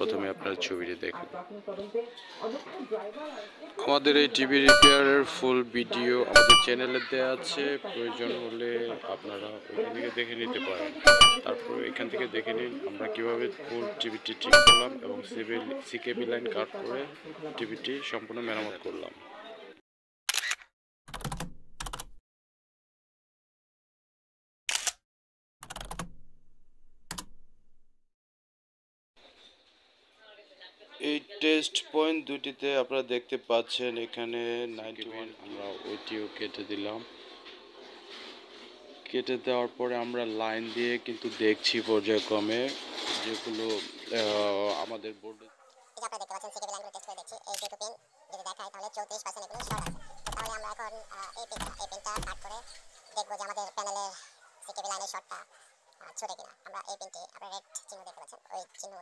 প্রথমে আপনার ছবিটি দেখুন। আমাদের এই টিভি রিপেয়ারের ফুল ভিডিও আমাদের চ্যানেলে দেওয়া আছে, প্রয়োজন হলে আপনারা ওইখান থেকে দেখে নিতে পারেন। তারপর এখান থেকে দেখে নিন আমরা কিভাবে ফুল টিভিটি ঠিক করলাম এবং সিকেবি লাইন কাট করে টিভিটি সম্পূর্ণ মেরামত করলাম। এই টেস্ট পয়েন্ট দুটিতে আপনারা দেখতে পাচ্ছেন এখানে 91 আমরা ওইটিও কেটে দিলাম। কেটে দেওয়ার পরে আমরা লাইন দিয়ে কিন্তু দেখছি পর্যায়ক্রমে যেগুলো আমাদের বোর্ডে আপনারা দেখতে পাচ্ছেন সিকেবি লাইনগুলো টেস্ট করে দেখছি। এই যেহেতু পেন যদি দেখায় তাহলে 34% এগুলো শর্ট আছে। তো তাহলে আমরা এখন এই পেনটা কাট করে দেখবো যে আমাদের প্যানেলের সিকেবি লাইনের শর্টটা ছুটে কিনা। আমরা এই পেনটি আপনারা রেড চিহ্ন দেখতে পাচ্ছেন, ওই চিহ্ন